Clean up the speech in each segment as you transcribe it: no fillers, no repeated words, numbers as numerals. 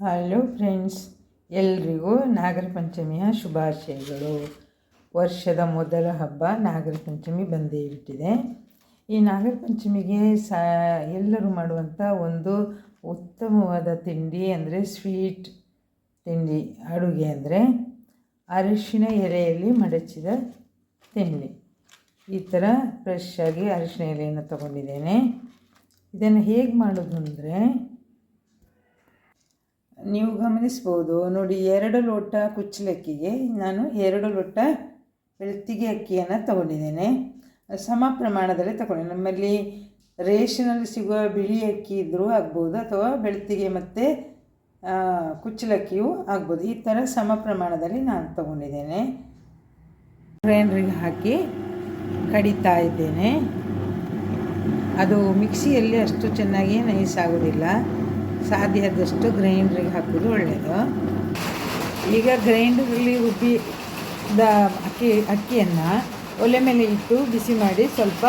Hello friends, ಎಲ್ರಿಗೂ ನಾಗರ ಪಂಚಮಿಯ ಶುಭಾಶಯಗಳು. ವರ್ಷದ ಮೊದಲ ಹಬ್ಬ ನಾಗರ ಪಂಚಮಿ ಬಂದೇ ಬಿಟ್ಟಿದೆ. ಈ ನಾಗರ ಪಂಚಮಿಗೆ ಎಲ್ಲರೂ ಮಾಡುವಂಥ ಒಂದು ಉತ್ತಮವಾದ ತಿಂಡಿ ಅಂದರೆ ಸ್ವೀಟ್ ತಿಂಡಿ ಅಡುಗೆ ಅಂದರೆ ಅರಿಶಿನ ಎಲೆಯಲ್ಲಿ ಮಡಚಿದ ತಿಂಡಿ. ಈ ಥರ ಫ್ರೆಶ್ ಆಗಿ ಅರಿಶಿನ ಎಲೆಯನ್ನು ತಗೊಂಡಿದ್ದೇನೆ. ಇದನ್ನು ಹೇಗೆ ಮಾಡೋದು ಅಂದರೆ ನೀವು ಗಮನಿಸ್ಬೋದು ನೋಡಿ. 2 ಲೋಟ ಕುಚ್ಚಲಕ್ಕಿಗೆ ನಾನು 2 ಲೋಟ ಬೆಳ್ತಿಗೆ ಅಕ್ಕಿಯನ್ನು ತಗೊಂಡಿದ್ದೇನೆ. ಸಮ ಪ್ರಮಾಣದಲ್ಲಿ ತಗೊಂಡೆ. ನಮ್ಮಲ್ಲಿ ರೇಷನಲ್ಲಿ ಸಿಗುವ ಬಿಳಿ ಅಕ್ಕಿ ಇದ್ದರೂ ಆಗ್ಬೋದು, ಅಥವಾ ಬೆಳ್ತಿಗೆ ಮತ್ತು ಕುಚ್ಚಲಕ್ಕಿಯೂ ಆಗ್ಬೋದು. ಈ ಥರ ಸಮ ಪ್ರಮಾಣದಲ್ಲಿ ನಾನು ತಗೊಂಡಿದ್ದೇನೆ. ಗ್ರೈಂಡ್ರಿಗೆ ಹಾಕಿ ಕಡಿತಾ ಇದ್ದೇನೆ. ಅದು ಮಿಕ್ಸಿಯಲ್ಲಿ ಅಷ್ಟು ಚೆನ್ನಾಗಿ ನೈಸ್ ಆಗೋದಿಲ್ಲ. ಸಾಧ್ಯ ಆದಷ್ಟು ಗ್ರೈಂಡ್ರಿಗೆ ಹಾಕೋದು ಒಳ್ಳೆಯದು. ಈಗ ಗ್ರೈಂಡರಲ್ಲಿ ರುಬ್ಬಿದ ಅಕ್ಕಿಯನ್ನು ಒಲೆ ಮೇಲೆ ಇಟ್ಟು ಬಿಸಿ ಮಾಡಿ ಸ್ವಲ್ಪ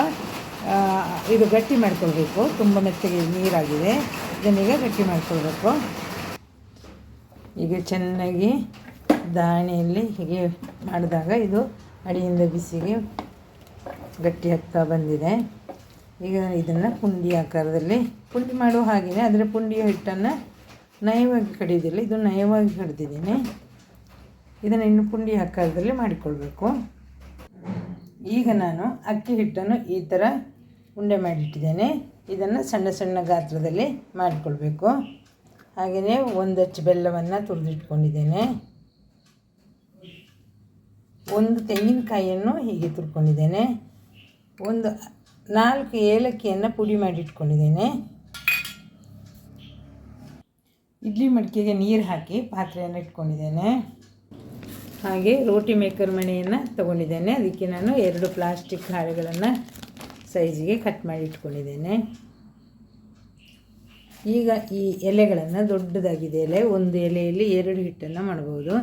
ಇದು ಗಟ್ಟಿ ಮಾಡ್ಕೊಳ್ಬೇಕು. ತುಂಬ ಮೆತ್ತಗೆ ನೀರಾಗಿದೆ, ಇದನ್ನೀಗ ಗಟ್ಟಿ ಮಾಡ್ಕೊಳ್ಬೇಕು. ಈಗ ಚೆನ್ನಾಗಿ ದಾಣಿಯಲ್ಲಿ ಹೀಗೆ ಮಾಡಿದಾಗ ಇದು ಅಡಿಯಿಂದ ಬಿಸಿಗೆ ಗಟ್ಟಿ ಆಗ್ತಾ ಬಂದಿದೆ. ಈಗ ಇದನ್ನು ಪುಂಡಿ ಆಕಾರದಲ್ಲಿ ಪುಂಡಿ ಮಾಡುವ ಹಾಗೆಯೇ, ಆದರೆ ಪುಂಡಿಯ ಹಿಟ್ಟನ್ನು ನಯವಾಗಿ ಕಡಿಯೋದಿಲ್ಲ, ಇದು ನಯವಾಗಿ ಕಡಿದಿದ್ದೀನಿ. ಇದನ್ನು ಇನ್ನು ಪುಂಡಿ ಆಕಾರದಲ್ಲಿ ಮಾಡಿಕೊಳ್ಬೇಕು. ಈಗ ನಾನು ಅಕ್ಕಿ ಹಿಟ್ಟನ್ನು ಈ ಥರ ಉಂಡೆ ಮಾಡಿಟ್ಟಿದ್ದೇನೆ. ಇದನ್ನು ಸಣ್ಣ ಸಣ್ಣ ಗಾತ್ರದಲ್ಲಿ ಮಾಡಿಕೊಳ್ಬೇಕು. ಹಾಗೆಯೇ 1 ಅಚ್ಚು ಬೆಲ್ಲವನ್ನು ತುರಿದಿಟ್ಕೊಂಡಿದ್ದೇನೆ. 1 ತೆಂಗಿನಕಾಯಿಯನ್ನು ಹೀಗೆ ತುರ್ಕೊಂಡಿದ್ದೇನೆ. 4 ಏಲಕ್ಕಿಯನ್ನು ಪುಡಿ ಮಾಡಿಟ್ಕೊಂಡಿದ್ದೇನೆ. ಇಡ್ಲಿ ಮಡಿಕೆಗೆ ನೀರು ಹಾಕಿ ಪಾತ್ರೆಯನ್ನು ಇಟ್ಕೊಂಡಿದ್ದೇನೆ. ಹಾಗೆ ರೋಟಿ ಮೇಕರ್ ಮಣೆಯನ್ನು ತಗೊಂಡಿದ್ದೇನೆ. ಅದಕ್ಕೆ ನಾನು 2 ಪ್ಲಾಸ್ಟಿಕ್ ಹಾಳೆಗಳನ್ನು ಸೈಜಿಗೆ ಕಟ್ ಮಾಡಿ ಇಟ್ಕೊಂಡಿದ್ದೇನೆ. ಈಗ ಈ ಎಲೆಗಳನ್ನು ದೊಡ್ಡದಾಗಿದೆ ಎಲೆ, ಒಂದು ಎಲೆಯಲ್ಲಿ 2 ಹಿಟ್ಟನ್ನು ಮಾಡ್ಬೋದು.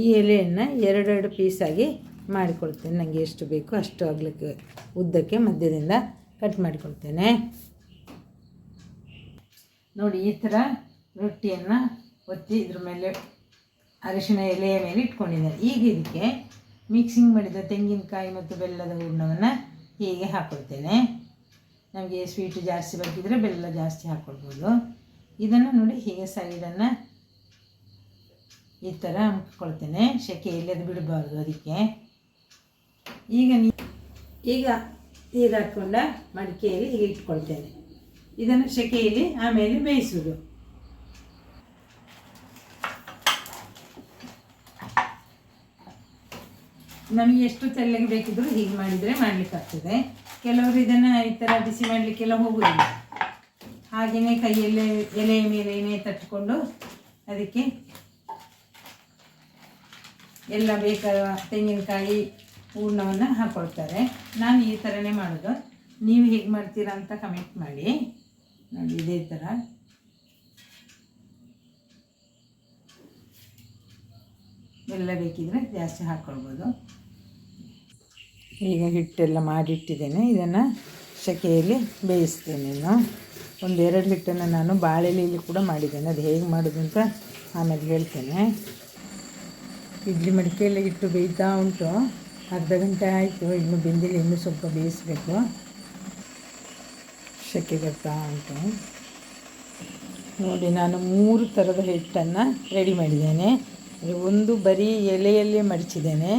ಈ ಎಲೆಯನ್ನು 2 ಪೀಸಾಗಿ ಮಾಡಿಕೊಳ್ತೇನೆ. ನನಗೆ ಎಷ್ಟು ಬೇಕು ಅಷ್ಟು ಆಗಲಿಕ್ಕೆ ಉದ್ದಕ್ಕೆ ಮಧ್ಯದಿಂದ ಕಟ್ ಮಾಡಿಕೊಳ್ತೇನೆ. ನೋಡಿ, ಈ ಥರ ರೊಟ್ಟಿಯನ್ನು ಒತ್ತಿ ಇದ್ರ ಮೇಲೆ ಅರಿಶಿನ ಎಲೆಯ ಮೇಲೆ ಇಟ್ಕೊಂಡಿದ್ದೇನೆ. ಈಗ ಇದಕ್ಕೆ ಮಿಕ್ಸಿಂಗ್ ಮಾಡಿದ ತೆಂಗಿನಕಾಯಿ ಮತ್ತು ಬೆಲ್ಲದ ಹೂರಣವನ್ನು ಹೀಗೆ ಹಾಕ್ಕೊಳ್ತೇನೆ. ನಮಗೆ ಸ್ವೀಟು ಜಾಸ್ತಿ ಬೇಕಿದ್ರೆ ಬೆಲ್ಲ ಜಾಸ್ತಿ ಹಾಕ್ಕೊಳ್ಬೋದು. ಇದನ್ನು ನೋಡಿ ಹೀಗೆ ಸೈಡನ್ನು ಈ ಥರ ಹಾಕ್ಕೊಳ್ತೇನೆ. ಸೆಕೆ ಇಲ್ಲದೆ ಬಿಡಬಾರ್ದು ಅದಕ್ಕೆ. ಈಗ ನೀರು ಹಾಕ್ಕೊಂಡ ಮಡಿಕೆಯಲ್ಲಿ ಹೀಗೆ ಇಟ್ಕೊಳ್ತೇನೆ. ಇದನ್ನು ಸೆಕೆಯಲ್ಲಿ ಆಮೇಲೆ ಬೇಯಿಸೋದು. ನಮಗೆ ಎಷ್ಟು ತೆಳ್ಳಗೆ ಬೇಕಿದ್ರೂ ಹೀಗೆ ಮಾಡಿದರೆ ಮಾಡಲಿಕ್ಕಾಗ್ತದೆ. ಕೆಲವರು ಇದನ್ನು ಈ ಥರ ಬಿಸಿ ಮಾಡಲಿಕ್ಕೆಲ್ಲ ಹೋಗೋದಿಲ್ಲ. ಹಾಗೆಯೇ ಕೈಯಲ್ಲೇ ಎಲೆಯ ಮೇಲೆ ಎಣ್ಣೆ ತಟ್ಟಿಕೊಂಡು ಅದಕ್ಕೆ ಎಲ್ಲ ಬೇಕಾದ ತೆಂಗಿನಕಾಯಿ ಹೂರಣವನ್ನು ಹಾಕ್ಕೊಳ್ತಾರೆ. ನಾನು ಈ ಥರನೇ ಮಾಡೋದು. ನೀವು ಹೇಗೆ ಮಾಡ್ತೀರಾ ಅಂತ ಕಮೆಂಟ್ ಮಾಡಿ. ನೋಡಿ, ಇದೇ ಥರ ಎಲ್ಲ ಬೇಕಿದ್ರೆ ಜಾಸ್ತಿ ಹಾಕ್ಕೊಳ್ಬೋದು. ಈಗ ಹಿಟ್ಟೆಲ್ಲ ಮಾಡಿಟ್ಟಿದ್ದೇನೆ. ಇದನ್ನು ಸೆಕೆಯಲ್ಲಿ ಬೇಯಿಸ್ತೇನೆ. ನಾನು 1-2 ಹಿಟ್ಟನ್ನು ನಾನು ಬಾಳೆಲೆಯಲ್ಲಿ ಕೂಡ ಮಾಡಿದ್ದೇನೆ. ಅದು ಹೇಗೆ ಮಾಡೋದು ಅಂತ ಆಮೇಲೆ ಹೇಳ್ತೇನೆ. ಇಡ್ಲಿ ಮಡಿಕೆಯಲ್ಲಿ ಇಟ್ಟು ಬೇಯ್ತಾ ಉಂಟು. ಅರ್ಧ ಗಂಟೆ ಆಯಿತು, ಇನ್ನೂ ಬೆಂದಿಲ್ಲ, ಇನ್ನೂ ಸ್ವಲ್ಪ ಬೇಯಿಸಬೇಕು. ಸೆಕೆ ಬರ್ತಾ ಉಂಟು. ನೋಡಿ, ನಾನು 3 ಥರದ ಹಿಟ್ಟನ್ನು ರೆಡಿ ಮಾಡಿದ್ದೇನೆ. ಒಂದು ಬರೀ ಎಲೆಯಲ್ಲೇ ಮಡಚಿದ್ದೇನೆ,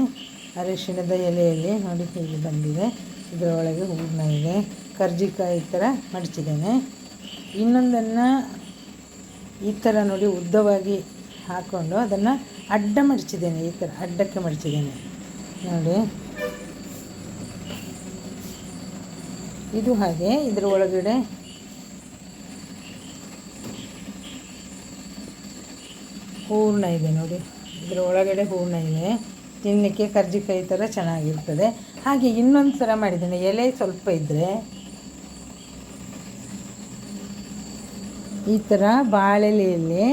ಅರಿಶಿಣದ ಎಲೆಯಲ್ಲಿ. ನೋಡಿ ಹೀಗೆ ಬಂದಿದೆ. ಇದರೊಳಗೆ ಹೂರಣ ಇದೆ. ಕರ್ಜಿಕಾಯಿ ಥರ ಮಡಚಿದ್ದೇನೆ. ಇನ್ನೊಂದನ್ನು ಈ ಥರ ನೋಡಿ ಉದ್ದವಾಗಿ ಹಾಕ್ಕೊಂಡು ಅದನ್ನು ಅಡ್ಡ ಮಡಚಿದ್ದೇನೆ. ಈ ಥರ ಅಡ್ಡಕ್ಕೆ ಮಡಚಿದ್ದೇನೆ ನೋಡಿ. ಇದು ಹಾಗೆ ಇದರ ಒಳಗಡೆ ಹೂರಣ ಇದೆ ನೋಡಿ. ಇದರ ಒಳಗಡೆ ಹೂರಣ ಇದೆ. ತಿನ್ನಲಿಕ್ಕೆ ಕರ್ಜಿಕಾಯಿ ಥರ ಚೆನ್ನಾಗಿರ್ತದೆ. ಹಾಗೆ ಇನ್ನೊಂದು ಥರ ಮಾಡಿದ್ದೇನೆ. ಎಲೆ ಸ್ವಲ್ಪ ಇದ್ದರೆ ಈ ಥರ ಬಾಳೆಲೆಯಲ್ಲಿ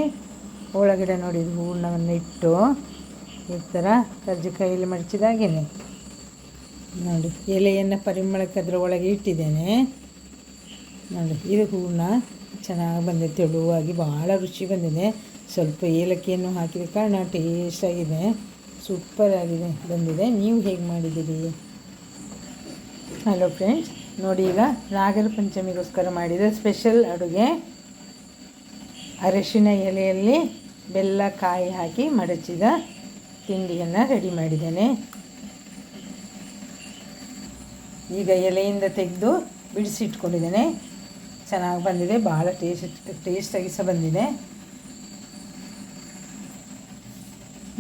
ಒಳಗಡೆ ನೋಡಿ ಹೂರಣವನ್ನು ಇಟ್ಟು ಈ ಥರ ಕರ್ಜಿಕಾಯಲ್ಲಿ ಮಡಚಿದಾಗೇನೆ ನೋಡಿ ಎಲೆಯನ್ನು ಪರಿಮಳಕ್ಕೆ ಅದರ ಒಳಗೆ ಇಟ್ಟಿದ್ದೇನೆ. ನೋಡಿ ಇದು ಹೂರಣ ಚೆನ್ನಾಗಿ ಬಂದಿದೆ, ತೆಳುವಾಗಿ ಭಾಳ ರುಚಿ ಬಂದಿದೆ. ಸ್ವಲ್ಪ ಏಲಕ್ಕಿಯನ್ನು ಹಾಕಿದ ಕಾರಣ ಟೇಸ್ಟಾಗಿದೆ, ಸೂಪರಾಗಿದೆ ಬಂದಿದೆ. ನೀವು ಹೇಗೆ ಮಾಡಿದ್ದೀರಿ? ಹಲೋ ಫ್ರೆಂಡ್ಸ್, ನೋಡಿ ಈಗ ನಾಗರ ಪಂಚಮಿಗೋಸ್ಕರ ಮಾಡಿದ ಸ್ಪೆಷಲ್ ಅಡುಗೆ ಅರಿಶಿನ ಎಲೆಯಲ್ಲಿ ಬೆಲ್ಲ ಕಾಯಿ ಹಾಕಿ ಮಡಚಿದ ತಿಂಡಿಯನ್ನು ರೆಡಿ ಮಾಡಿದ್ದೇನೆ. ಈಗ ಎಲೆಯಿಂದ ತೆಗೆದು ಬಿಡಿಸಿಟ್ಕೊಂಡಿದ್ದೇನೆ. ಚೆನ್ನಾಗಿ ಬಂದಿದೆ, ಭಾಳ ಟೇಸ್ಟಾಗಿ ಸಹ ಬಂದಿದೆ.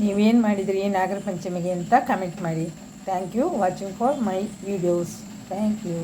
ನೀವೇನು ಮಾಡಿದಿರಿ ನಾಗರ ಪಂಚಮಿಗೆ ಅಂತ ಕಮೆಂಟ್ ಮಾಡಿ. Thank you watching for my videos. Thank you.